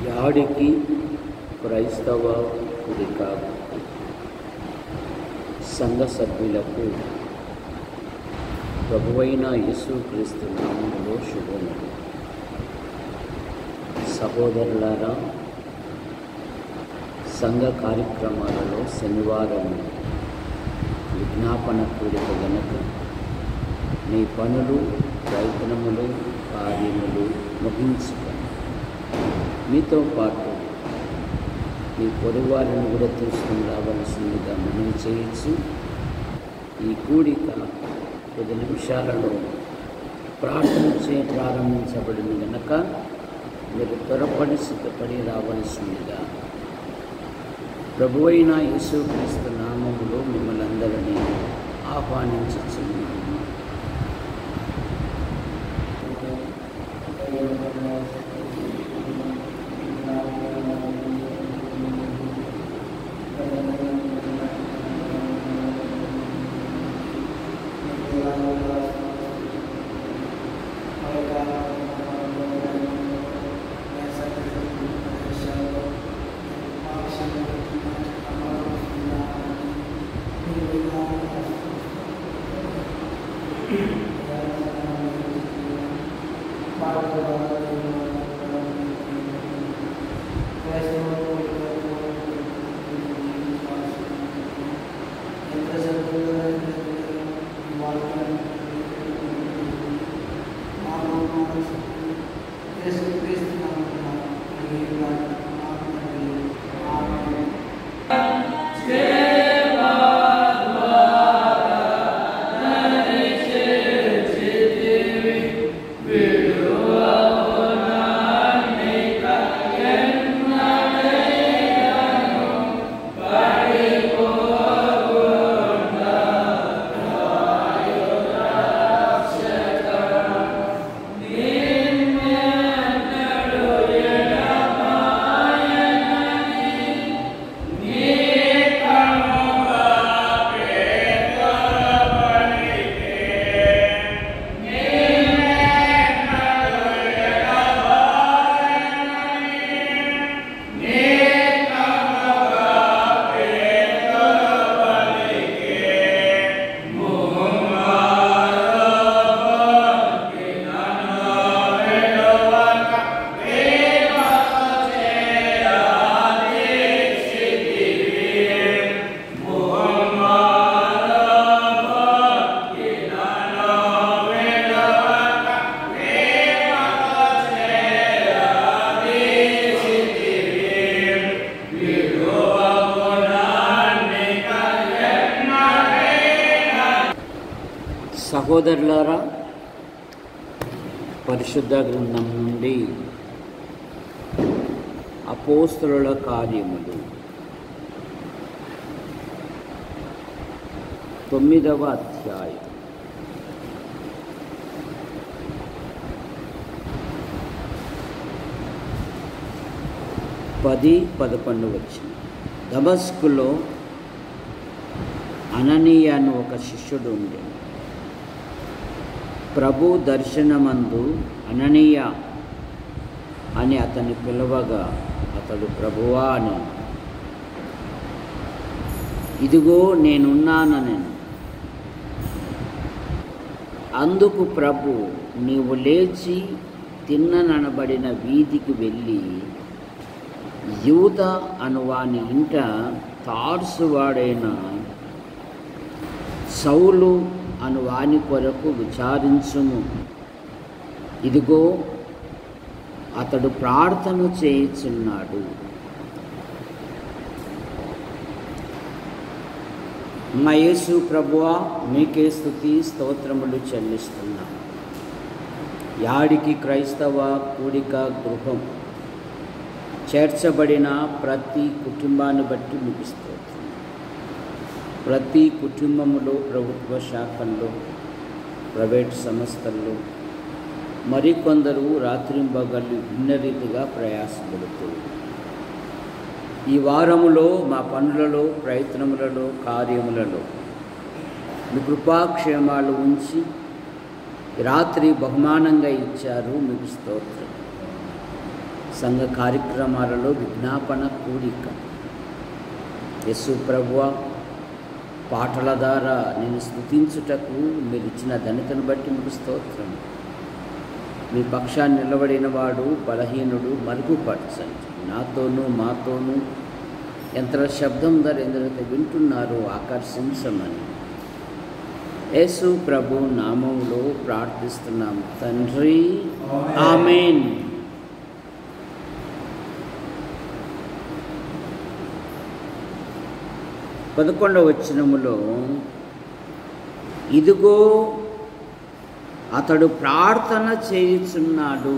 యాడికి క్రైస్తవ కుడిక సంఘ సభ్యులకు ప్రభువైన యేసుక్రీస్తు నామములో శుభములు. సహోదరులారా, సంఘ కార్యక్రమాలలో శనివారం విజ్ఞాపన కూడిక గనక మీ పనులు, ప్రయత్నములు, కార్యములు ముగించుకొని మీతో పాటు మీ పొరుగువారిని కూడా తీసుకుని రావాల్సిందిగా మనం చేయొచ్చు. ఈ కూడిక 10 నిమిషాలలో ప్రార్థన ప్రారంభించబడింది కనుక మీరు త్వరపడి సిద్ధపడి రావాల్సిందిగా ప్రభువైన యేసుక్రీస్తు నామములో మిమ్మల్ని అందరినీ ఆహ్వానించుచున్నాము. సహోదరులారా, పరిశుద్ధ గ్రంథం నుండి అపోస్తలుల కార్యములు 9వ అధ్యాయం 10-11 వచ్చింది. దమస్కులో అననీయ అను ఒక శిష్యుడు ఉండేది. ప్రభు దర్శనమందు అననీయ అని అతన్ని పిలవగా అతడు ప్రభువా అని, ఇదిగో నేనున్నానని. అందుకు ప్రభు, నీవు లేచి తిన్ననబడిన వీధికి వెళ్ళి యూద అనువాని ఇంట తార్సువాడైన సౌలు అను వాని కొరకు విచారించుము. ఇదిగో అతడు ప్రార్థన చేయుచున్నాడు. మా యేసు ప్రభువా, మీకే స్తుతి స్తోత్రములు చెల్లిస్తున్నాం. యాడికి క్రైస్తవ కూడిక గృహం చేర్చబడిన ప్రతి కుటుంబాన్ని బట్టి మీకు స్తోత్రం. ప్రతి కుటుంబములో, ప్రభుత్వ శాఖల్లో, ప్రైవేట్ సంస్థల్లో మరికొందరు రాత్రింబగళ్ళు భిన్న రీతిగా ప్రయాసపడుతూ ఈ వారములో మా పనులలో, ప్రయత్నములలో, కార్యములలో మీ కృపాక్షేమాలు ఉంచి రాత్రి బహుమానంగా ఇచ్చారు. మీకు స్తోత్రం. సంఘ కార్యక్రమాలలో విజ్ఞాపన కూడిక. యేసు ప్రభువా, పాటల ద్వారా నేను స్తుతించుటకు మీరు ఇచ్చిన ధన్యతను బట్టి మీకు స్తోత్రం. మీ పక్షాన్ని నిలబడిన వాడు బలహీనుడు మరుగుపరచండి. నాతోనూ మాతోనూ యంత్ర శబ్దం ధర ఎందరైతే వింటున్నారో ఆకర్షించమని యేసు ప్రభు నామములో ప్రార్థిస్తున్నాం తండ్రి, ఆమేన్. పదకొండవ వచనములో, ఇదిగో అతడు ప్రార్థన చేయుచున్నాడు.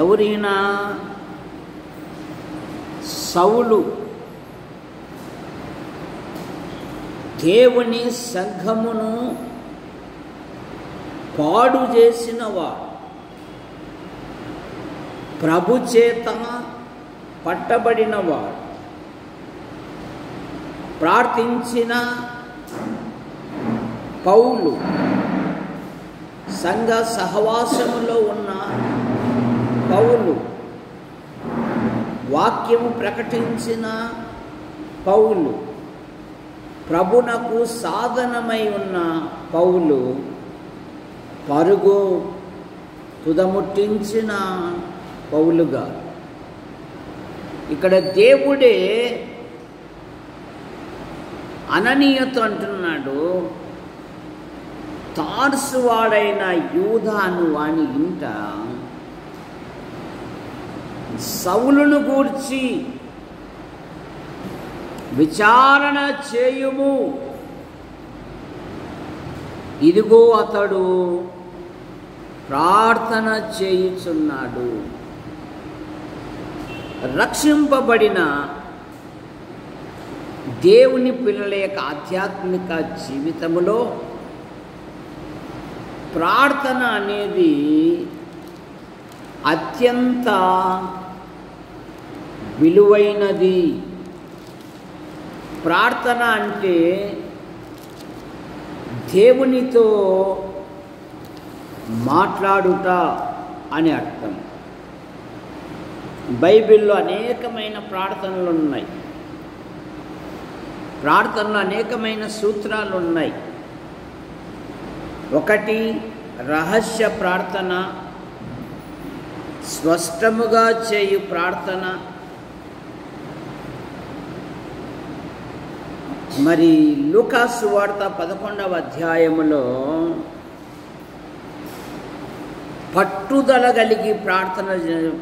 ఎవరైనా? సౌలు. దేవుని సంఘమును పాడు చేసినవాడు, ప్రభు చేత పట్టబడినవాడు, ప్రార్థించిన పౌలు, సంఘ సహవాసములో ఉన్న పౌలు, వాక్యము ప్రకటించిన పౌలు, ప్రభునకు సాధనమై ఉన్న పౌలు, పరుగు తుదముట్టించిన పౌలుగా. ఇక్కడ దేవుడే అననీయతో అంటున్నాడు, తార్సువాడైన యూదాను వాని ఇంట సౌలును గూర్చి విచారణ చేయుము. ఇదిగో అతడు ప్రార్థన చేయుచున్నాడు. రక్షింపబడిన దేవుని పిల్లల యొక్క ఆధ్యాత్మిక జీవితములో ప్రార్థన అనేది అత్యంత విలువైనది. ప్రార్థన అంటే దేవునితో మాట్లాడుట అని అర్థం. బైబిల్లో అనేకమైన ప్రార్థనలు ఉన్నాయి. ప్రార్థనలో అనేకమైన సూత్రాలు ఉన్నాయి. ఒకటి రహస్య ప్రార్థన, స్పష్టముగా చేయు ప్రార్థన. మరి లూకా సువార్త 11వ అధ్యాయములో పట్టుదల కలిగి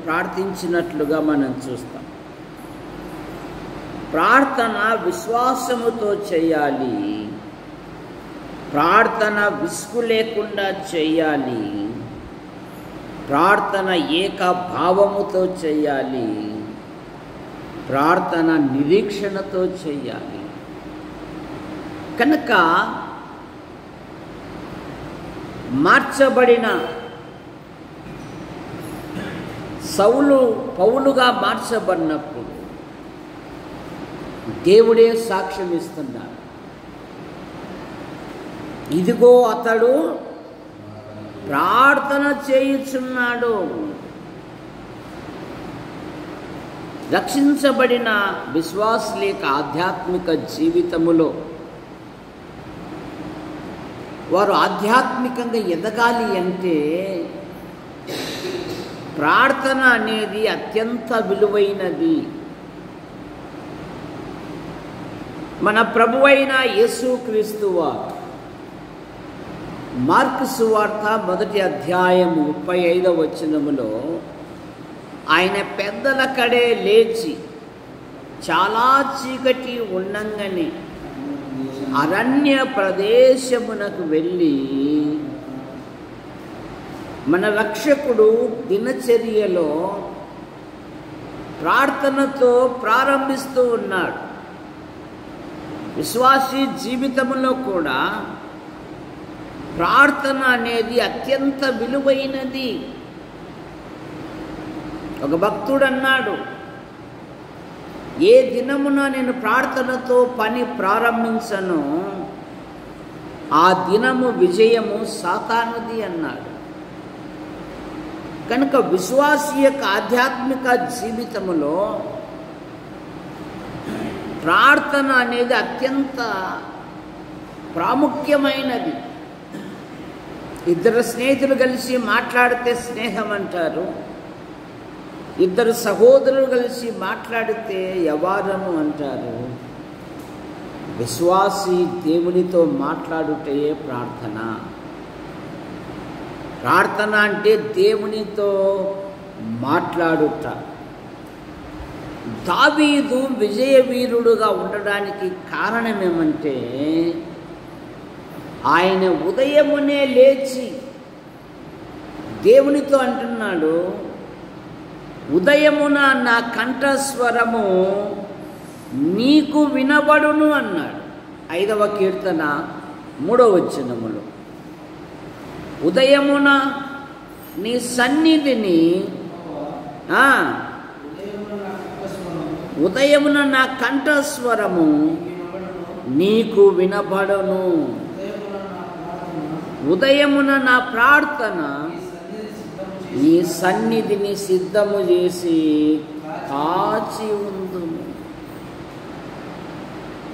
ప్రార్థించినట్లుగా మనం చూస్తాం. ప్రార్థన విశ్వాసముతో చేయాలి. ప్రార్థన విసుగు లేకుండా చేయాలి. ప్రార్థన ఏకభావముతో చేయాలి. ప్రార్థన నిరీక్షణతో చేయాలి. కనుక మార్చబడిన సౌలు పౌలుగా మార్చబడినప్పుడు దేవుడే సాక్ష్యం ఇస్తున్నాడు. ఇదిగో అతడు ప్రార్థన చేయుచున్నాడు. రక్షించబడిన విశ్వాసుల యొక్క ఆధ్యాత్మిక జీవితములో వారు ఆధ్యాత్మికంగా ఎదగాలి అంటే ప్రార్థన అనేది అత్యంత విలువైనది. మన ప్రభువైన యేసుక్రీస్తు వారు మార్కు సువార్త 1వ అధ్యాయము 35వ వచనములో ఆయన పెద్దల కడే లేచి చాలా చీకటి ఉండంగానే అరణ్య ప్రదేశమునకు వెళ్ళి మన రక్షకుడు దినచర్యలో ప్రార్థనతో ప్రారంభిస్తూ ఉన్నాడు. విశ్వాసీ జీవితంలో కూడా ప్రార్థన అనేది అత్యంత విలువైనది. ఒక భక్తుడు అన్నాడు, ఏ దినమున నేను ప్రార్థనతో పని ప్రారంభించను ఆ దినము విజయము సాతానుది అన్నాడు. కనుక విశ్వాసి యొక్క ఆధ్యాత్మిక జీవితంలో ప్రార్థన అనేది అత్యంత ప్రాముఖ్యమైనది. ఇద్దరు స్నేహితులు కలిసి మాట్లాడితే స్నేహం అంటారు, ఇద్దరు సహోదరులు కలిసి మాట్లాడితే యవారము అంటారు. విశ్వాసి దేవునితో మాట్లాడుటే ప్రార్థన. ప్రార్థన అంటే దేవునితో మాట్లాడుట. దావీదు విజయవీరుడుగా ఉండడానికి కారణం ఏమంటే, ఆయన ఉదయమునే లేచి దేవునితో అంటున్నాడు, ఉదయమున నా కంఠస్వరము నీకు వినబడును అన్నాడు. 5వ కీర్తన 3వ వచనములో, ఉదయమున నీ సన్నిధిని ఉదయమున నా కంఠస్వరము నీకు వినబడును. ఉదయమున నా ప్రార్థన నీ సన్నిధిని సిద్ధము చేసి కాచి ఉందును.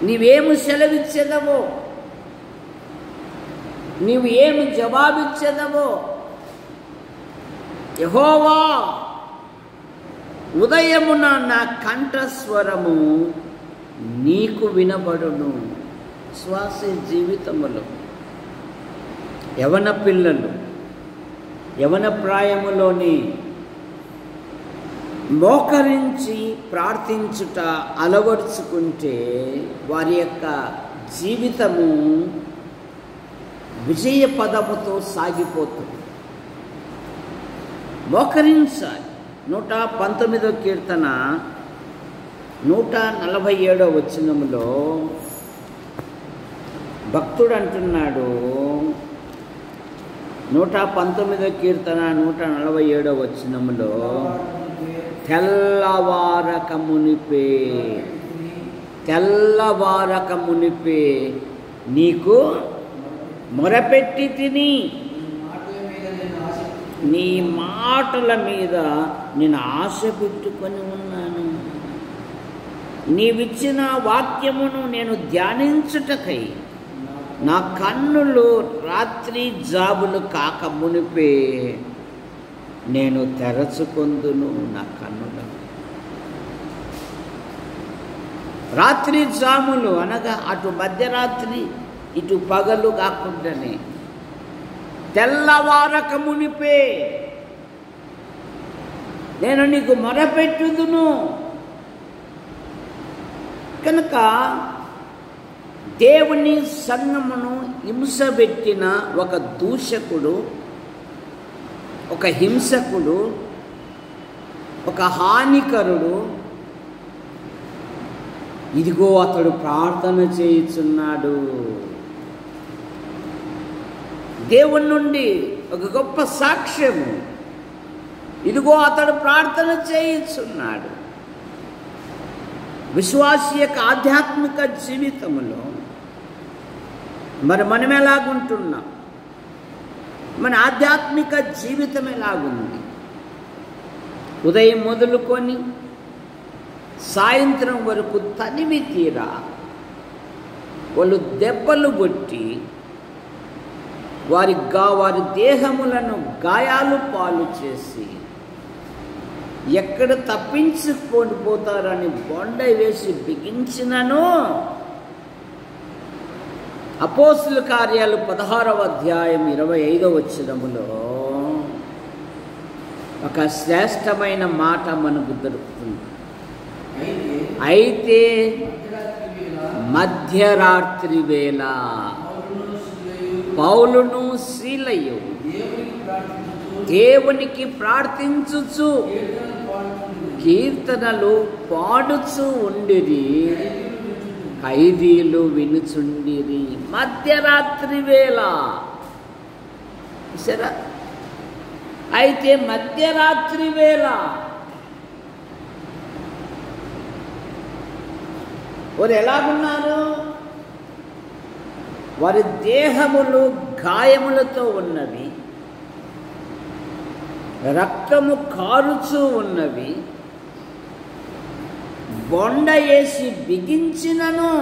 నీవేమి సెలవిచ్చేదవో, నీవు ఏమి జవాబిచ్చేదవో, యెహోవా ఉదయమున నా కంఠస్వరము నీకు వినబడును. శ్వాస జీవితములో యవన పిల్లలు యవన ప్రాయములోని మోకరించి ప్రార్థించుట అలవర్చుకుంటే వారి యొక్క జీవితము విజయ పదముతో సాగిపోతుంది. మోకరించాలి. 119వ కీర్తన 147వ వచనములో భక్తుడు అంటున్నాడు, 119వ కీర్తన 147వ వచనములో, తెల్లవారక మునిపే నీకు మొరపెట్టి తిని, నీ మాటల మీద నేను ఆశ పెట్టుకొని ఉన్నాను. నీవిచ్చిన వాక్యమును నేను ధ్యానించుటకై నా కన్నులు రాత్రి జాబులు కాక మునిపే నేను తెరచుకొందును. నా కన్నులను రాత్రి జాములు అనగా అటు మధ్యరాత్రి ఇటు పగలు కాకుండానే తెల్లవారక మునిపే నేను నీకు మొరపెట్టుదును. కనుక దేవుని సంఘమును హింసబెట్టిన ఒక దూషకుడు, ఒక హింసకుడు, ఒక హానికరుడు, ఇదిగో అతడు ప్రార్థన చేయుచున్నాడు. దేవుని నుండి ఒక గొప్ప సాక్ష్యము, ఇదిగో అతడు ప్రార్థన చేయుచున్నాడు. విశ్వాసి యొక్క ఆధ్యాత్మిక జీవితంలో మరి మనం ఎలాగుంటున్నాం? మన ఆధ్యాత్మిక జీవితం ఎలాగుంది? ఉదయం మొదలుకొని సాయంత్రం వరకు తనివి తీరా వాళ్ళు దెబ్బలు కొట్టి వారి దేహములను గాయాలు పాలు చేసి ఎక్కడ తప్పించుకొని పోతారని బొండ వేసి బిగించినను, అపోస్తుల కార్యాలు 16వ అధ్యాయం 25వ వచనములో ఒక శ్రేష్టమైన మాట మనకు దొరుకుతుంది. అయితే మధ్యరాత్రి వేళ పౌలును శీలయు దేవునికి ప్రార్థించుచు కీర్తనలు పాడుచు ఉండిరి, ఖైదీలు వినుచుండిరి. మధ్యరాత్రి వేళ సరే, అయితే మధ్యరాత్రి వేళ వారు ఎలాగున్నారు? వారి దేహములు గాయములతో ఉన్నవి, రక్తము కారుచూ ఉన్నవి, బొండ వేసి బిగించినను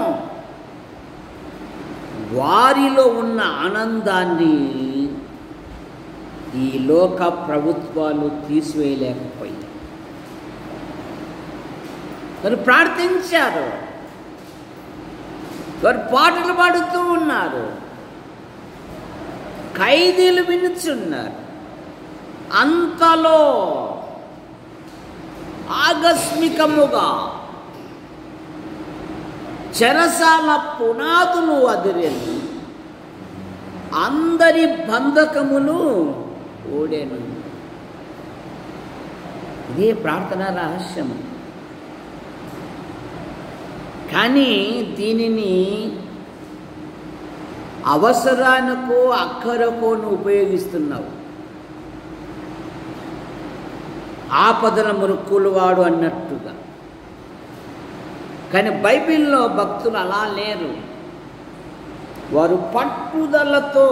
వారిలో ఉన్న ఆనందాన్ని ఈ లోక ప్రభుత్వాలు తీసివేయలేకపోయాయి. వారు ప్రార్థించారు, వారు పాటలు పాడుతూ ఉన్నారు, ఖైదీలు వినుచున్నారు. అంతలో ఆకస్మికముగా చెరసాల పునాదులు అదిరెను, అందరి బంధకములు ఓడెను. ఇదే ప్రార్థన రహస్యము. కానీ దీనిని అవసరానికో అక్కరకో ఉపయోగిస్తున్నావు. ఆపదల మురుక్కులవాడు అన్నట్టుగా. కానీ బైబిల్లో భక్తులు అలా లేరు. వారు పట్టుదలతో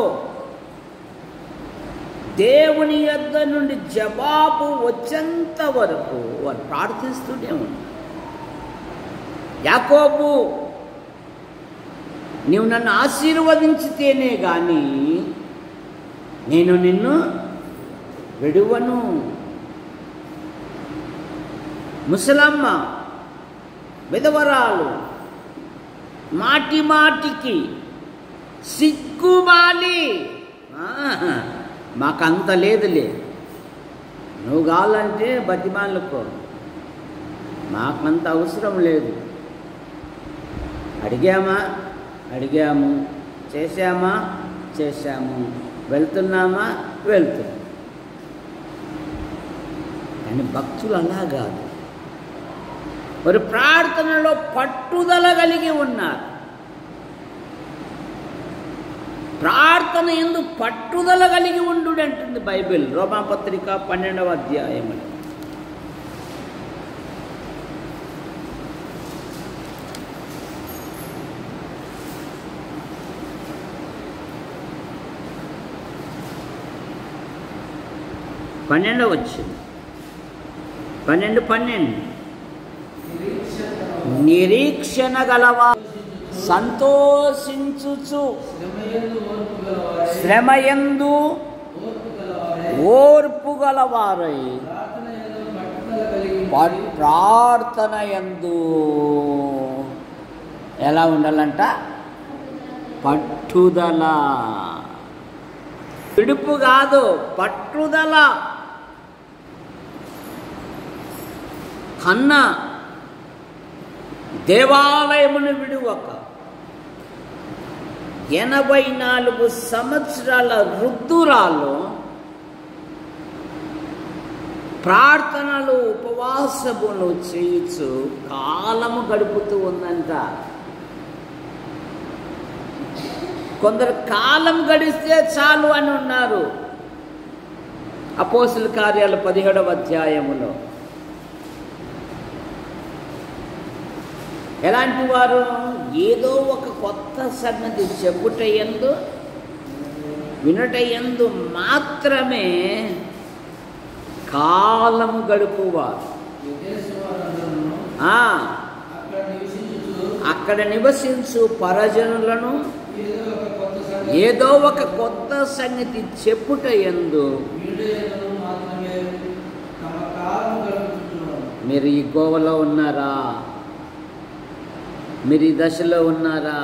దేవుని యొద్ద నుండి జవాబు వచ్చేంత వరకు వారు ప్రార్థిస్తూనే ఉన్నారు. యాకోబు, నీవు నన్ను ఆశీర్వదించితేనే కానీ నేను నిన్ను విడువను. ముసలమ్మ, విధవరాలు మాటి మాటికి సిగ్గుమాలి, మాకంత లేదులే, నువ్వు కావాలంటే బతిమాలుకో, మాకంత అవసరం లేదు. అడిగాము, చేశాము, వెళ్తున్నామా, వెళ్తున్నాం. కానీ భక్తులు అలా కాదు. వారు ప్రార్థనలో పట్టుదల కలిగి ఉన్నారు. ప్రార్థన యందు పట్టుదల కలిగి ఉండు అంటుంది బైబిల్, రోమాపత్రిక 12వ అధ్యాయములో. వచ్చింది 12 నిరీక్షణ గలవా సంతోషించుచు శ్రమయందు ఓర్పు గలవారై ప్రార్థనయందు ఎలా ఉండాలంట? పట్టుదల. విడుపు కాదు, పట్టుదల. కన్న దేవాలయమును విడువక 84 సంవత్సరాల వృద్ధురాలు ప్రార్థనలు ఉపవాసములు చేయుచు కాలము గడుపుతూ ఉందంట. కొందరు కాలం గడిస్తే చాలు అని ఉన్నారు. అపోస్తలుల కార్యాలు 17వ అధ్యాయములో ఎలాంటి వారు? ఏదో ఒక కొత్త సంగతి చెప్పుటయందు వినుటయందు మాత్రమే కాలము గడుపువారు. అక్కడ నివసించు పరజనులను ఏదో ఒక కొత్త సంగతి చెప్పుటయందు మీరు ఈ గోవలో ఉన్నారా? మీరు ఈ దశలో ఉన్నారా?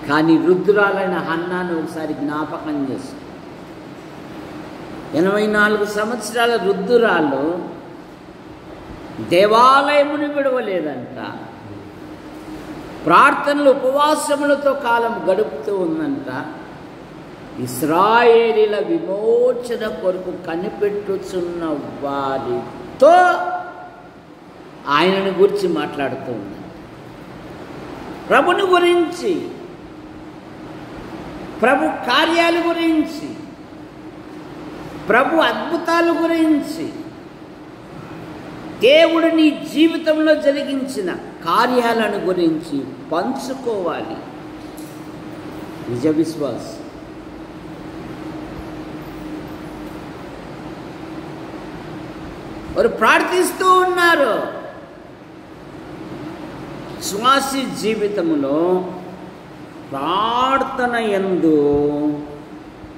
కానీ వృద్ధురాలైన హన్నాను ఒకసారి జ్ఞాపకం చేసి, 84 సంవత్సరాల వృద్ధురాలు దేవాలయముని విడవలేదంట. ప్రార్థనలు ఉపవాసములతో కాలం గడుపుతూ ఉందంట. ఇశ్రాయేలీల విమోచన కొరకు కనిపెట్టుచున్న వారితో ఆయనను గురించి మాట్లాడుతూ ఉందంట. ప్రభుని గురించి, ప్రభు కార్యాల గురించి, ప్రభు అద్భుతాల గురించి, దేవుడు నీ జీవితంలో జరిగించిన కార్యాలను గురించి పంచుకోవాలి. నిజ విశ్వాసం వారు ప్రార్థిస్తూ ఉన్నారు. విశ్వాసి జీవితంలో ప్రార్థన యందు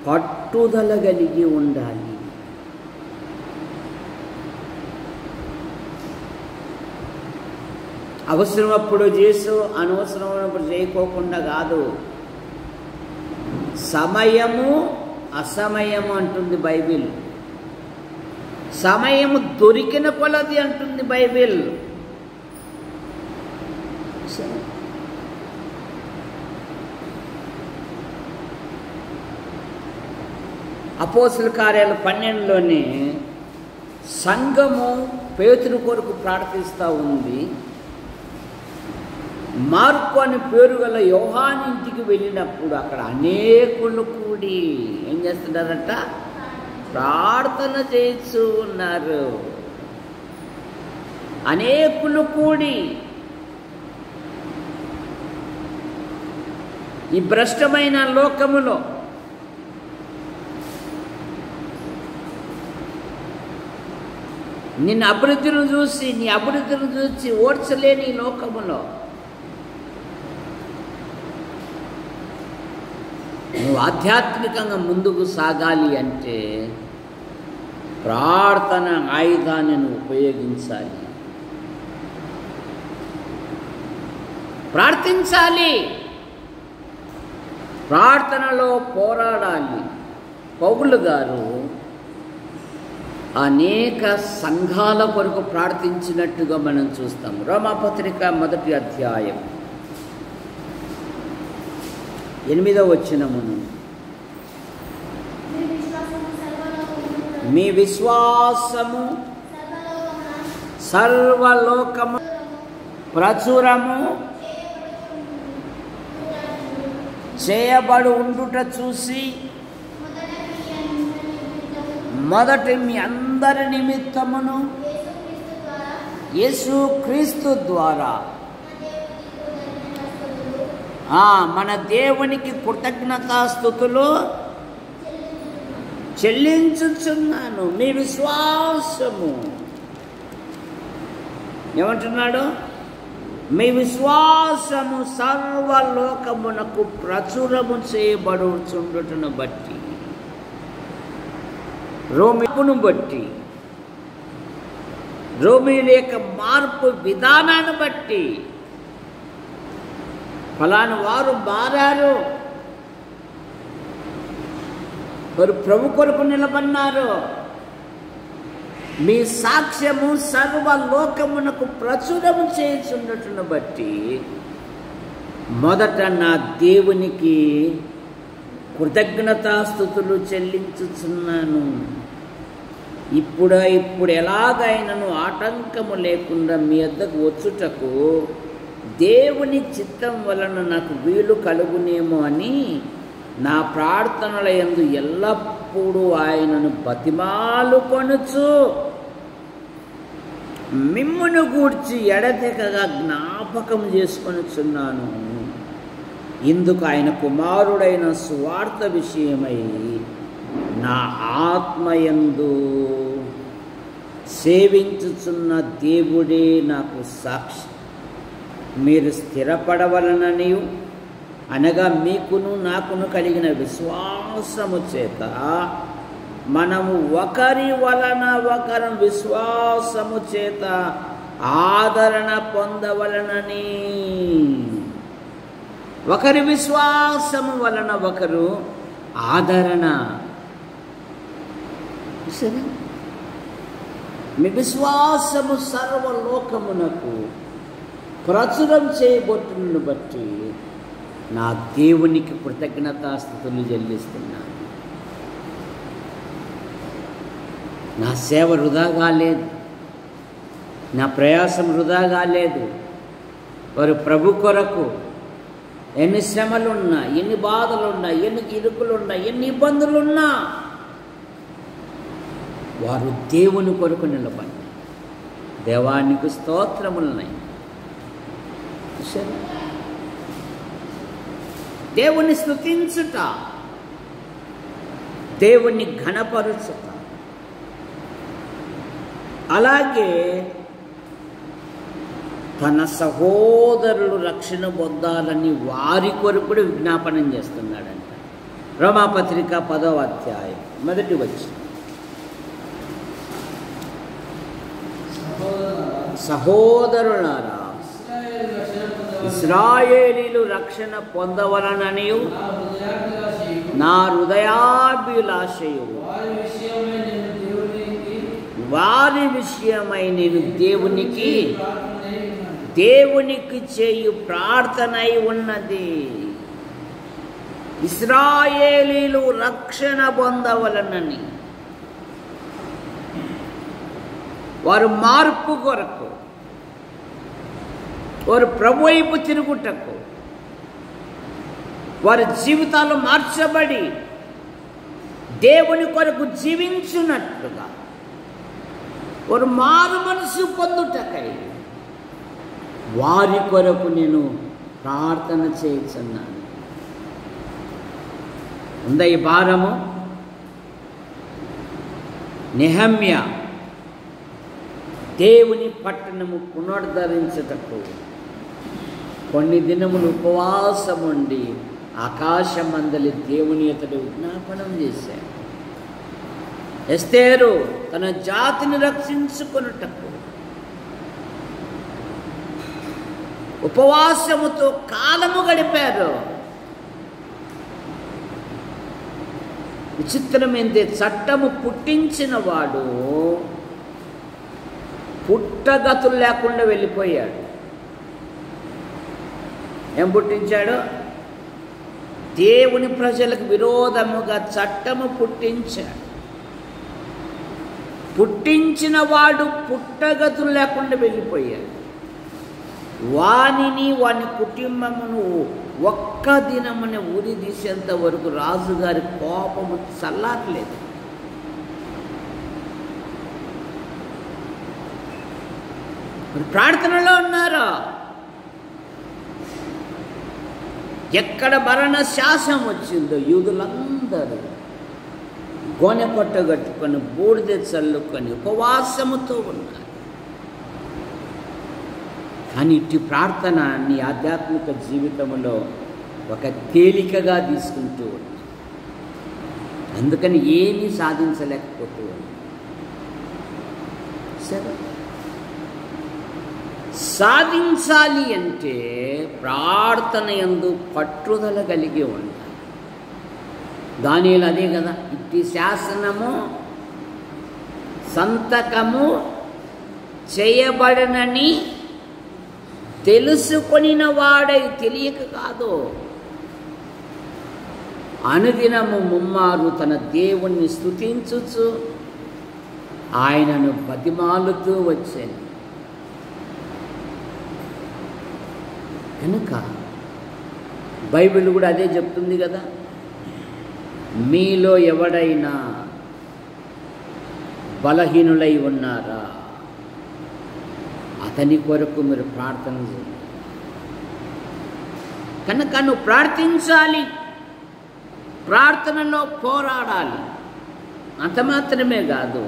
పట్టుదల కలిగి ఉండాలి. అవసరమప్పుడు చేసు, అనవసరమైనప్పుడు చేయకోకుండా కాదు. సమయము అసమయము అంటుంది బైబిల్. సమయము దొరికిన కొలది అంటుంది బైబిల్. అపోస్తలుల కార్యాలు 12లోనే సంఘము పేతురు కొరకు ప్రార్థిస్తూ ఉంది. మార్కు అని పేరు గల యోహాను ఇంటికి వెళ్ళినప్పుడు అక్కడ అనేకులు కూడి ఏం చేస్తున్నారట? ప్రార్థన చేస్తూ ఉన్నారు. అనేకులు కూడి ఈ భ్రష్టమైన లోకములో నిన్ను అభివృద్ధిని చూసి, నీ అభివృద్ధిని చూసి ఓడ్చలేని లోకములో నువ్వు ఆధ్యాత్మికంగా ముందుకు సాగాలి అంటే ప్రార్థన ఆయుధాన్ని నువ్వు ఉపయోగించాలి, ప్రార్థించాలి, ప్రార్థనలో పోరాడాలి. పౌలు గారు అనేక సంఘాల కొరకు ప్రార్థించినట్టుగా మనం చూస్తాం. రోమాపత్రిక 1వ అధ్యాయం 8వ వచనమును, మీ విశ్వాసము సర్వలోకము ప్రచురము చేయబడి ఉండుట చూసి మొదటి మీ అందరి నిమిత్తమును యేసుక్రీస్తు ద్వారా మన దేవునికి కృతజ్ఞతాస్తుతులు చెల్లించుచున్నాను. మీ విశ్వాసము ఏమంటున్నాడు? మీ విశ్వాసము సర్వలోకమునకు ప్రచురము చేయబడుచుండుటను బట్టి, రోమిను బట్టి, రోమిల యొక్క మార్పు విధానాన్ని బట్టి ఫలానా వారు మారారు, వారు ప్రభు కొరకు నిలబడినారు. మీ సాక్ష్యము సర్వలోకమునకు ప్రచురము చేయుచున్నట్టును బట్టి మొదట నా దేవునికి కృతజ్ఞతాస్తుతులు చెల్లించుచున్నాను. ఇప్పుడు ఎలాగైనను ఆటంకము లేకుండా మీ వద్దకు వచ్చుటకు దేవుని చిత్తం వలన నాకు వీలు కలుగునేమో అని నా ప్రార్థనల యందు ఎల్లప్పుడూ ఆయనను బతిమాలుకొనుచు మిమ్మును గూర్చి ఎడతెగక జ్ఞాపకం చేసుకొనుచున్నాను. ఇందుకు ఆయన కుమారుడైన సువార్త విషయమై నా ఆత్మయందు సేవించుచున్న దేవుడే నాకు సాక్షి. మీరు స్థిరపడవలనని, అనగా మీకును నాకును కలిగిన విశ్వాసము చేత మనము ఒకరి వలన ఒకరు విశ్వాసము చేత ఆదరణ పొందవలనని. ఒకరి విశ్వాసము వలన ఒకరు ఆదరణ. సరే, మీ విశ్వాసము సర్వలోకమునకు ప్రచురం చేయబోతున్నను బట్టి నా దేవునికి కృతజ్ఞతాస్తుతులు చెల్లిస్తున్నాను. నా సేవ వృధా కాలేదు, నా ప్రయాసం వృధా కాలేదు. వారు ప్రభు కొరకు ఎన్ని శ్రమలున్నా, ఎన్ని బాధలున్నా, ఎన్ని ఇరుకులున్నా, ఎన్ని ఇబ్బందులున్నా వారు దేవుని కొరకు నిలబడి దేవానికి స్తోత్రములున్నాయి. దేవుని స్తుతించుట, దేవుని ఘనపరుచుట, అలాగే తన సహోదరులు రక్షణ పొందాలని వారి కొరకు కూడా విజ్ఞాపనం చేస్తున్నాడంట. రోమాపత్రిక 10వ అధ్యాయం 1వ వచనం. సహోదరులారా, ఇశ్రాయేలీలు రక్షణ పొందవలననియు నా హృదయాభిలాషయు వారి విషయమై నేను దేవునికి చేయు ప్రార్థనై ఉన్నది. ఇశ్రాయేలీలు రక్షణ పొందవలనని, వారు మార్పు కొరకు, వారు ప్రభు వైపు తిరుగుటకు, వారి జీవితాలు మార్చబడి దేవుని కొరకు జీవించున్నట్లుగా, వారు మారు మనసు పొందుటకై వారి కొరకు నేను ప్రార్థన చేస్తున్నాను. ఉందా ఈ భారము? నెహమ్యా దేవుని పట్టణము పునరుద్ధరించుటకు కొన్ని దినములు ఉపవాసం ఉండి ఆకాశమందలి దేవుని అతడు విజ్ఞాపనం చేశాడు. ఎస్తేరు తన జాతిని రక్షించుకొనుటకు ఉపవాసముతో కాలము గడిపారు. విచిత్రమైంది, చట్టము పుట్టించిన వాడు పుట్టగతులు లేకుండా వెళ్ళిపోయాడు. ఏం పుట్టించాడు? దేవుని ప్రజలకు విరోధముగా చట్టము పుట్టించాడు. పుట్టించిన వాడు పుట్టగతులు లేకుండా వెళ్ళిపోయాడు. వాని కుటుంబమును ఒక్క దినమున ఉరి తీసేంత వరకు రాజుగారి కోపము చల్లారలేదు. ప్రార్థనలో ఉన్నారు. ఎక్కడ మరణ శాసనం వచ్చిందో యూదులందరూ గోనె పట్ట కట్టుకొని బూడిద చల్లుకొని ఉపవాసముతో ఉన్నారు. కానీ ఇట్టి ప్రార్థన నీ ఆధ్యాత్మిక జీవితంలో ఒక తేలికగా తీసుకుంటూ ఉంది. అందుకని ఏమీ సాధించలేకపోతూ ఉంది. సరే, సాధించాలి అంటే ప్రార్థన యందు పట్టుదల కలిగి ఉండాలి. దానిలో అదే కదా, ఇట్టి శాసనము సంతకము చేయబడనని తెలుసుకొనిన వాడై, తెలియక కాదు, అనుదినము ముమ్మారు తన దేవుణ్ణి స్తుతించుచు ఆయనను బతిమాలుతూ వచ్చాను. కనుక బైబిల్ కూడా అదే చెప్తుంది కదా, మీలో ఎవడైనా బలహీనులై ఉన్నారా, అతని కొరకు మీరు ప్రార్థన చేయండి. కనుక నువ్వు ప్రార్థించాలి, ప్రార్థనలో పోరాడాలి. అంత మాత్రమే కాదు,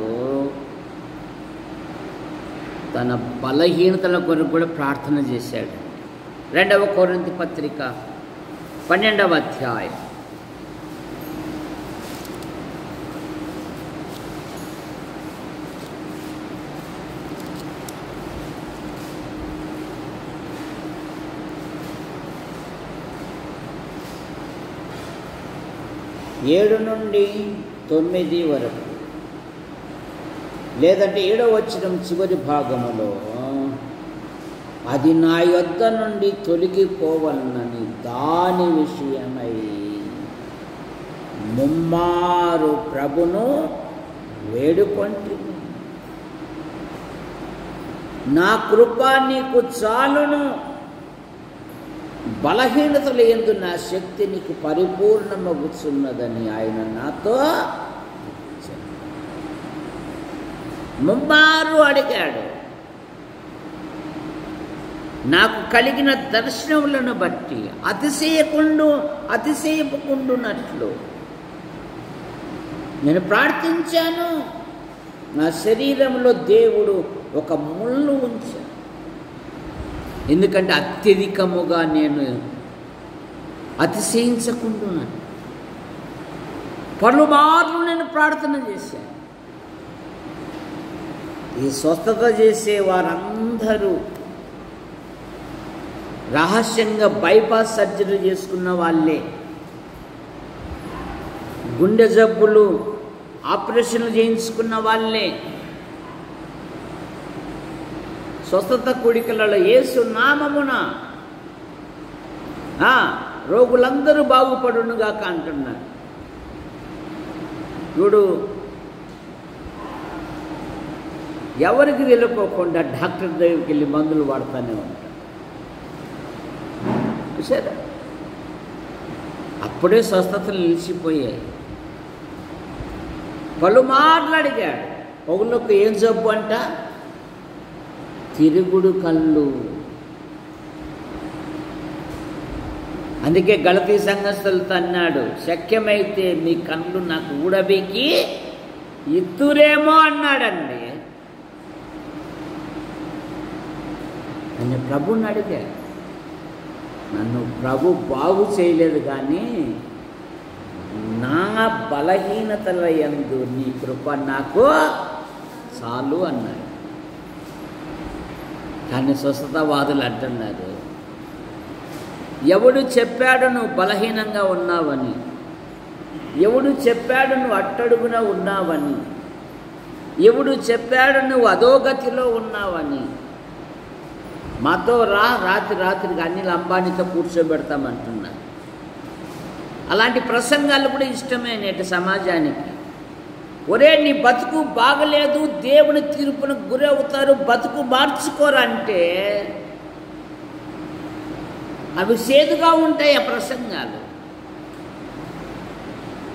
తన బలహీనతల కొరకు కూడా ప్రార్థన చేశాడు. 2వ కొరింథీ పత్రిక 12వ అధ్యాయం 7 నుండి 9 వరకు, లేదంటే 7వ వచనం చివరి భాగములో, అది నా యొద్ద నుండి తొలగిపోవలనని దాని విషయమై ముమ్మారు ప్రభును వేడుకొంటిని. నా కృప నీకు చాలును, బలహీనతలు యందు నా శక్తి నీకు పరిపూర్ణమగుచున్నదని ఆయన నాతో ముమ్మారు అడిగాడు. నాకు కలిగిన దర్శనములను బట్టి అతిశయపుకుండునట్లు నేను ప్రార్థించాను. నా శరీరంలో దేవుడు ఒక ముళ్ళు ఉంచాడు. ఎందుకంటే అత్యధికముగా నేను అతిశయించకుండాను. పలుమార్లు నేను ప్రార్థన చేశాను. ఈ స్వస్థత చేసే వారందరూ రహస్యంగా బైపాస్ సర్జరీ చేసుకున్న వాళ్ళే, గుండె జబ్బులు ఆపరేషన్లు చేయించుకున్న వాళ్ళే. స్వస్థత కూడికలలో యేసు నామమున రోగులందరూ బాగుపడునుగాక అంటున్నారు. చూడు, ఎవరికి వెళ్ళుకోకుండా డాక్టర్ దగ్గరికి వెళ్ళి మందులు వాడుతూనే ఉంటారు. సరే, అప్పుడే స్వస్థతలు నిలిచిపోయాయి. పలుమార్లు అడిగాడు. పౌలుకు ఏం జబ్బు అంట? తిరుగుడు కళ్ళు. అందుకే గలతీ సంఘస్థులతో అన్నాడు, శక్యమైతే మీ కళ్ళు నాకు ఊడబెక్కి ఇత్తురేమో అన్నాడండి. అని ప్రభుని అడిగాడు. నన్ను ప్రభు బాగు చేయలేదు, కానీ నా బలహీనతల యందు నీ కృప నాకు చాలు అన్నాడు. కానీ స్వస్థతవాదులు అంటున్నారు, ఎవడు చెప్పాడు నువ్వు బలహీనంగా ఉన్నావని? ఎవడు చెప్పాడు నువ్వు అట్టడుగున ఉన్నావని? ఎవడు చెప్పాడు నువ్వు అధోగతిలో ఉన్నావని? మాతో రాత్రికి అనిల్ అంబానీతో కూర్చోబెడతామంటున్నారు. అలాంటి ప్రసంగాలు కూడా ఇష్టమే నేటి సమాజానికి. ఒరే, నీ బతుకు బాగలేదు, దేవుని తీర్పునకు గురవుతారు, బతుకు మార్చుకోరంటే అవి సేదుగా ఉంటాయి ఆ ప్రసంగాలు.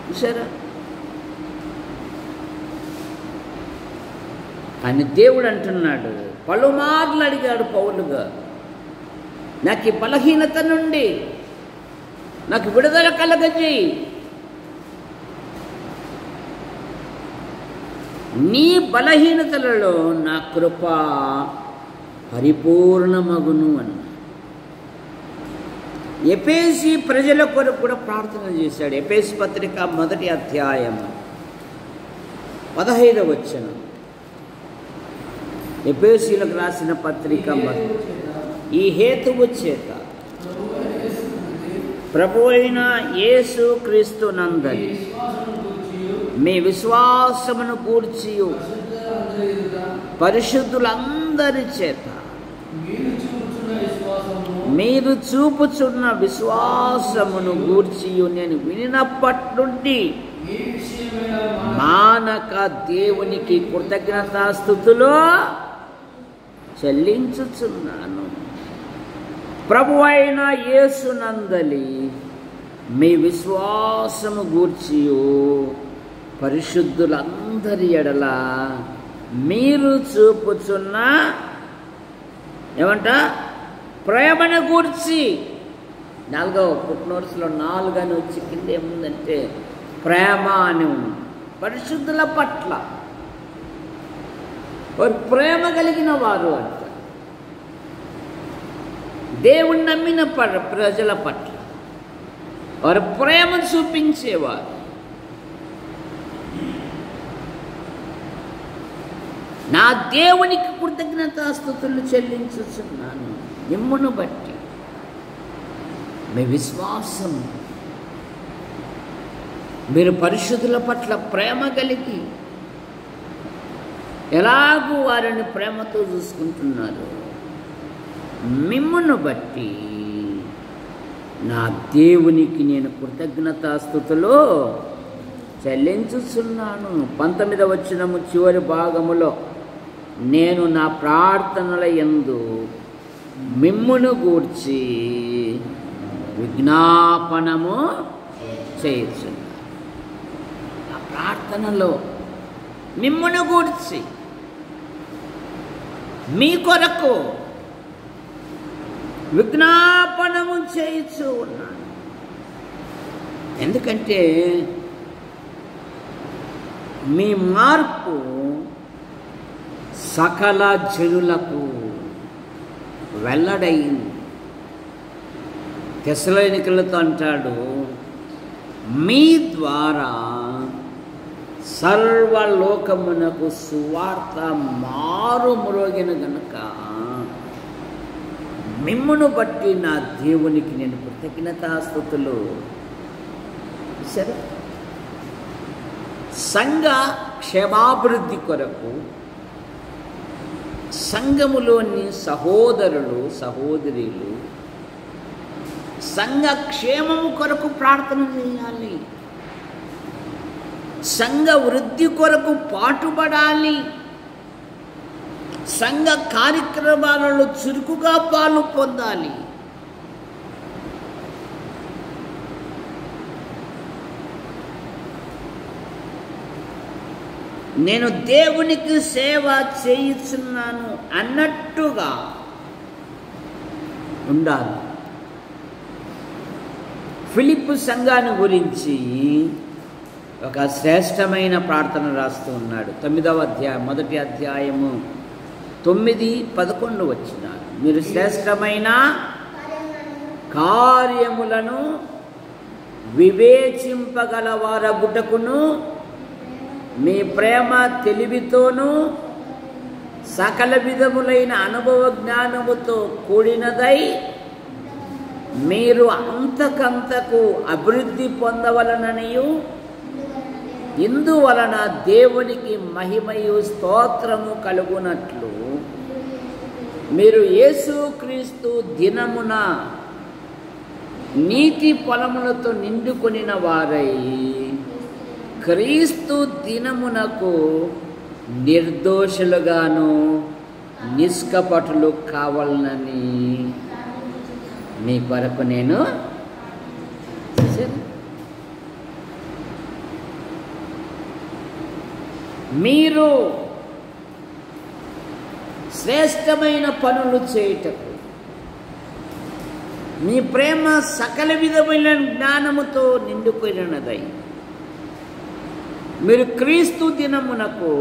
చూసారా? కానీ దేవుడు అంటున్నాడు, పలుమార్లు అడిగాడు పౌలుగా, నాకు ఈ బలహీనత నుండి నాకు విడుదల కలగజేయి. నీ బలహీనతలలో నా కృప పరిపూర్ణమగును అన్న. ఎఫెసీ ప్రజల కొరకు కూడా ప్రార్థన చేశాడు. ఎఫెసీ పత్రిక 1వ అధ్యాయం 15వ వచనం. ఎఫెసీలకు రాసిన పత్రిక, ఈ హేతువు చేత ప్రభువైన యేసు క్రీస్తు నందలి మీ విశ్వాసమును గూర్చి పరిశుద్ధులందరి చేత మీరు చూపుచున్న విశ్వాసమును గూర్చి నేను వినినప్పటి నుండి మానక దేవునికి కృతజ్ఞతాస్తుతులు చెల్లించుచున్నాను. ప్రభువైన యేసునందలి మీ విశ్వాసము గూర్చి పరిశుద్ధులందరి ఎడల మీరు చూపుచున్న ఏమంట ప్రేమను గూర్చి. 4వ పుట్నోట్స్లో 4 అని వచ్చి కింద ఏముందంటే ప్రేమ అని ఉంది. పరిశుద్ధుల పట్ల వారు ప్రేమ కలిగిన వారు అంట. దేవుణ్ణి నమ్మిన ప్రజల పట్ల వారు ప్రేమ చూపించేవారు. నా దేవునికి కృతజ్ఞతాస్తుతులు చెల్లించుచున్నాను మిమ్మును బట్టి. మీ విశ్వాసం, మీరు పరిశుద్ధుల పట్ల ప్రేమ కలిగి ఎలాగూ వారిని ప్రేమతో చూసుకుంటున్నారు, మిమ్మును బట్టి నా దేవునికి నేను కృతజ్ఞతాస్తుతులు చెల్లించుచున్నాను. 19వ వచనము చివరి భాగములో, నేను నా ప్రార్థనల యందు మిమ్మును గూర్చి విజ్ఞాపనము చేయుచున్నాను. నా ప్రార్థనలో మిమ్మును గూర్చి మీ కొరకు విజ్ఞాపనము చేయుచు ఉన్నాను. ఎందుకంటే మీ మార్పు సకల జనులకు వెల్లడైంది. తెస్సలోనికీయులతో అంటాడు, మీ ద్వారా సర్వలోకమునకు సువార్త మారుమ్రోగిన గనుక మిమ్మును బట్టి నా దేవునికి నేను కృతజ్ఞతాస్తుతులు. సరే, సంఘ క్షేమాభివృద్ధి కొరకు సంఘములోని సహోదరులు సహోదరులు సంఘ క్షేమము కొరకు ప్రార్థన చేయాలి. సంఘ వృద్ధి కొరకు పాటుపడాలి. సంఘ కార్యక్రమాలలో చురుకుగా పాలు పొందాలి. నేను దేవునికి సేవ చేయుచున్నాను అన్నట్టుగా ఉండాలి. ఫిలిప్పు సంఘాన్ని గురించి ఒక శ్రేష్టమైన ప్రార్థన రాస్తూ ఉన్నాడు. 9వ అధ్యాయం, మొదటి అధ్యాయము 9-11 వచనాలు. మీరు శ్రేష్టమైన కార్యములను వివేచింపగలవారగుటకును మీ ప్రేమ తెలివితోనూ సకల విధములైన అనుభవ జ్ఞానముతో కూడినదై మీరు అంతకంతకు అభివృద్ధి పొందవలననియు ఇందువలన దేవునికి మహిమయు స్తోత్రము కలుగునట్లు మీరు యేసుక్రీస్తు దినమున నీతి ఫలములతో నిండుకొనిన వారై క్రీస్తు దినమునకు నిర్దోషులుగాను నిష్కపటులు కావాలని మీ కొరకు నేను మీరు శ్రేష్టమైన పనులు చేయుటకు మీ ప్రేమ సకల విధమైన జ్ఞానముతో నిండుకొనినదై మీరు క్రీస్తు దినమునకు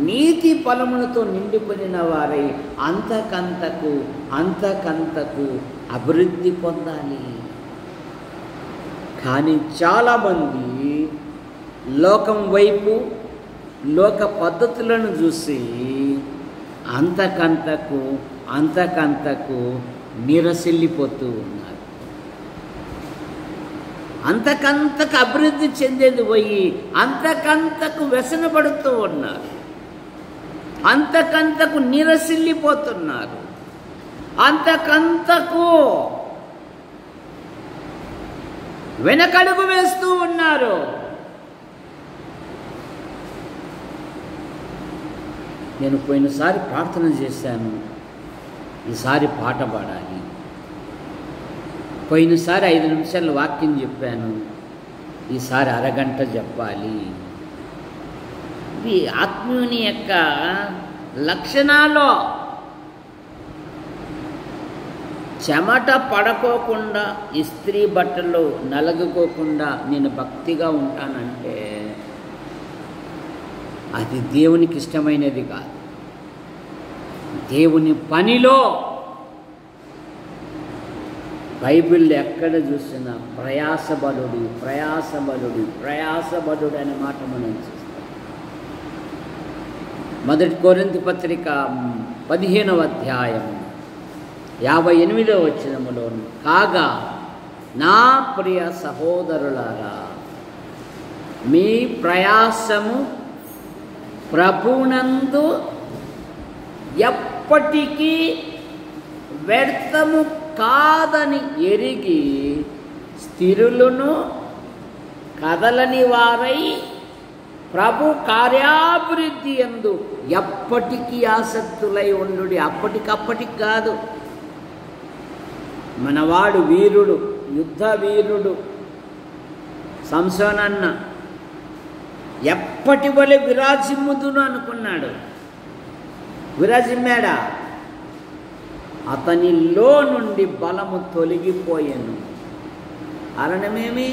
నీతి ఫలములతో నిండుకొనిన వారై అంతకంతకు అభివృద్ధి పొందాలి. కానీ చాలామంది లోకం వైపు లోక పద్ధతులను చూసి అంతకంతకు నిరసిల్లిపోతూ ఉన్నారు. అంతకంతకు అభివృద్ధి చెందేది పోయి అంతకంతకు వ్యసనపడుతూ ఉన్నారు. అంతకంతకు నిరసిల్లిపోతున్నారు. అంతకంతకు వెనకడుగు వేస్తూ ఉన్నారు. నేను పోయినసారి ప్రార్థన చేశాను, ఈసారి పాట పాడాలి. పోయినసారి 5 నిమిషాలు వాక్యం చెప్పాను, ఈసారి అరగంట చెప్పాలి. ఇది ఆత్మీయుని యొక్క లక్షణాలు. చెమట పడకోకుండా, ఇస్త్రీ బట్టలు నలగకోకుండా నేను భక్తిగా ఉంటానంటే అది దేవునికి ఇష్టమైనది కాదు. దేవుని పనిలో బైబిల్ ఎక్కడ చూసినా ప్రయాసబలుడు అనే మాట మనం చూస్తాం. 1 కొరింథీ పత్రిక 15వ అధ్యాయం 58వ వచనములో, కాగా నా ప్రియ సహోదరులారా, మీ ప్రయాసము ప్రభునందు ఎప్పటికీ వ్యర్థము కాదని ఎరిగి స్థిరులను కదలని వారై ప్రభు కార్యాభివృద్ధి యందు ఎప్పటికీ ఆసక్తులై ఉండుడి. అప్పటికప్పటికి కాదు. మనవాడు వీరుడు, యుద్ధ వీరుడు సంసోనన్న ఎప్పటి వలె విరాజిమ్ముదును అనుకున్నాడు. విరాజిమ్మాడా? అతనిలో నుండి బలము తొలగిపోయాను. కారణమేమి?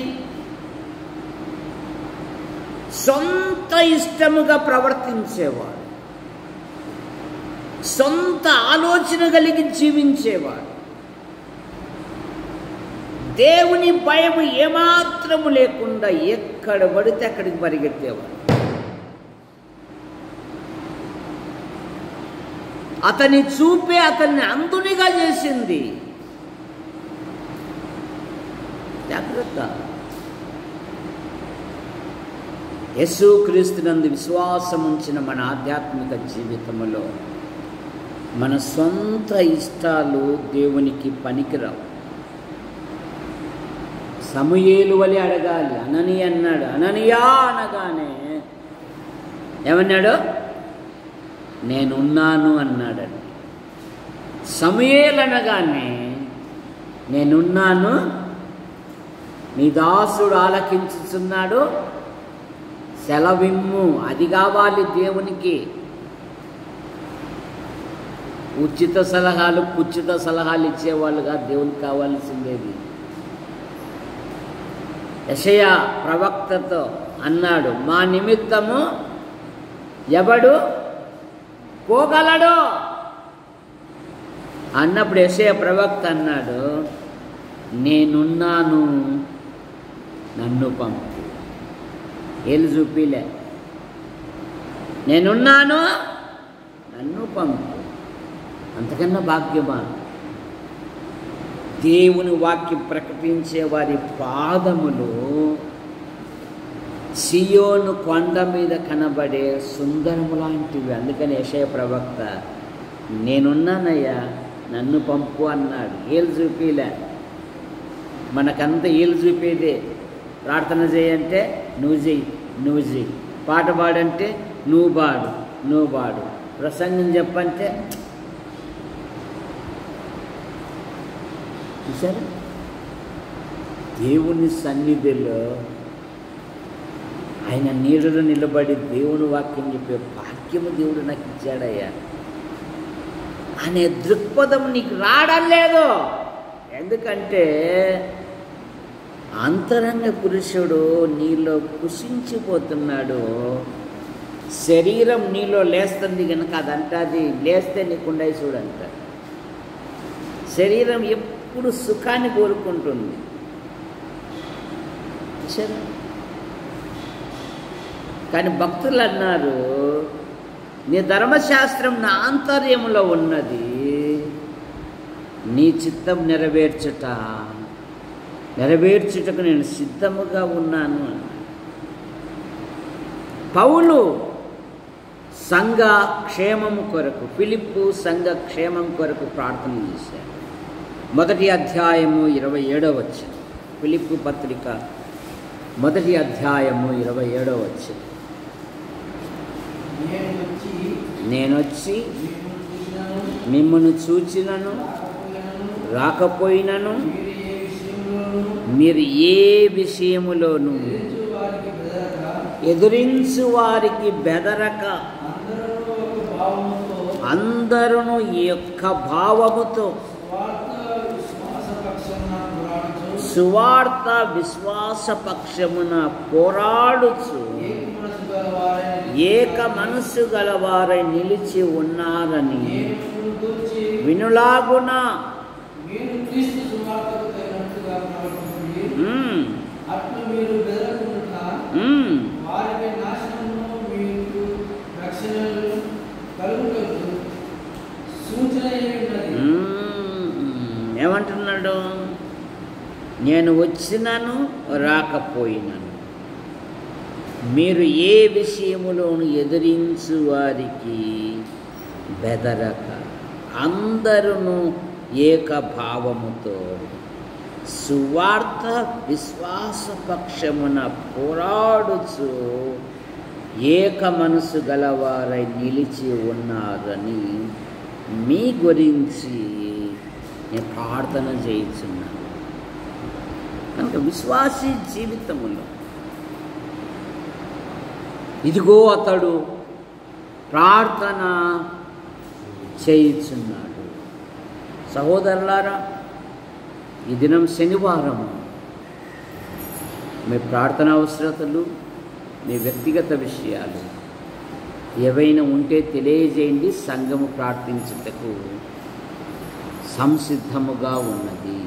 సొంత ఇష్టముగా ప్రవర్తించేవాడు. సొంత ఆలోచన కలిగి జీవించేవాడు. దేవుని భయం ఏమాత్రము లేకుండా ఎక్కడ పడితే అక్కడికి పరిగెత్తేవాడు. అతని చూపే అతన్ని అంధునిగా చేసింది. జాగ్రత్త. యేసుక్రీస్తునందు విశ్వాసం ఉంచిన మన ఆధ్యాత్మిక జీవితంలో మన సొంత ఇష్టాలు దేవునికి పనికిరావు. సమూయేలు వలె అడగాలి. అననీయ అన్నాడు. అననీయా అనగానే ఏమన్నాడు? నేనున్నాను అన్నాడండి. సమూయేలు అనగానే నేనున్నాను, నీ దాసుడు ఆలకించుచున్నాడు, సెలవిమ్ము. అది కావాలి దేవునికి. ఉచిత సలహాలు కుచిత సలహాలు ఇచ్చేవాళ్ళుగా దేవునికి కావాల్సిందేది. యెషయా ప్రవక్తతో అన్నాడు, మా నిమిత్తము ఎవడు పోగలడు అన్నప్పుడు యెషయా ప్రవక్త అన్నాడు, నేనున్నాను, నన్ను పంపు. ఏళ్ళు చూపిలే, నేనున్నాను, నన్ను పంపు. అంతకన్నా భాగ్యమా? దేవుని వాక్యం ప్రకటించే వారి పాదములు సియోను కొండ మీద కనబడే సుందరము లాంటివి. అందుకని యెషయా ప్రవక్త నేనున్నానయ్యా, నన్ను పంపు అన్నాడు. ఏళ్ళు చూపిలే. మనకంతా ఏళ్ళు చూపేదే. ప్రార్థన చేయంటే నువ్వు చెయ్యి, నువ్వు చెయ్యి. పాట పాడంటే నువ్వు పాడు, నువ్వు పాడు. ప్రసంగం చెప్పంటే చూసారా? దేవుని సన్నిధిలో ఆయన నీడలో నిలబడి దేవుని వాక్యం చెప్పే భాగ్యము దేవుడు నాకు ఇచ్చాడయ్యా అనే దృక్పథం నీకు రావడం లేదు. ఎందుకంటే అంతరంగ పురుషుడు నీలో కుషించిపోతున్నాడు. శరీరం నీలో లేస్తుంది కనుక అదంటది, లేస్తే నీకుండై చూడంట. శరీరం ఎప్పుడు సుఖాన్ని కోరుకుంటుంది. కానీ భక్తులు అన్నారు, నీ ధర్మశాస్త్రం నా ఆంతర్యంలో ఉన్నది, నీ చిత్తం నెరవేర్చుటకు నేను సిద్ధముగా ఉన్నాను. పౌలు సంఘ క్షేమము కొరకు, ఫిలిప్పు సంఘ క్షేమం కొరకు ప్రార్థన చేశారు. 1వ అధ్యాయము 27వ వచనం. ఫిలిప్పు పత్రిక 1వ అధ్యాయము 27వ వచనం. నేనొచ్చి మిమ్మును చూచినను రాకపోయినను మీరు ఏ విషయములోనూ ఎదురించు వారికి బెదరక అందరూ ఈ యొక్క భావముతో సువార్త విశ్వాస పక్షమున పోరాడుచు ఏక మనస్సు గలవారై నిలిచి ఉన్నారని వినులాగున ఏమంటున్నాడు? నేను వచ్చినాను రాకపోయినాను, మీరు ఏ విషయములోను ఎదిరించు వారికి బెదరక అందరూ ఏకభావముతో సువార్త విశ్వాస పక్షమున పోరాడుచు ఏక మనసు గలవారై నిలిచి ఉన్నారని మీ గురించి నేను ప్రార్థన చేయించున్నాను. కనుక విశ్వాసీ జీవితంలో ఇదిగో అతడు ప్రార్థన చేయించున్నాడు. సహోదరులారా, ఈ దినం శనివారం మీ ప్రార్థన అవసరతలు, మీ వ్యక్తిగత విషయాలు ఏవైనా ఉంటే తెలియజేయండి, సంఘము ప్రార్థించుటకు సంసిద్ధముగా ఉన్నది.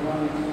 Like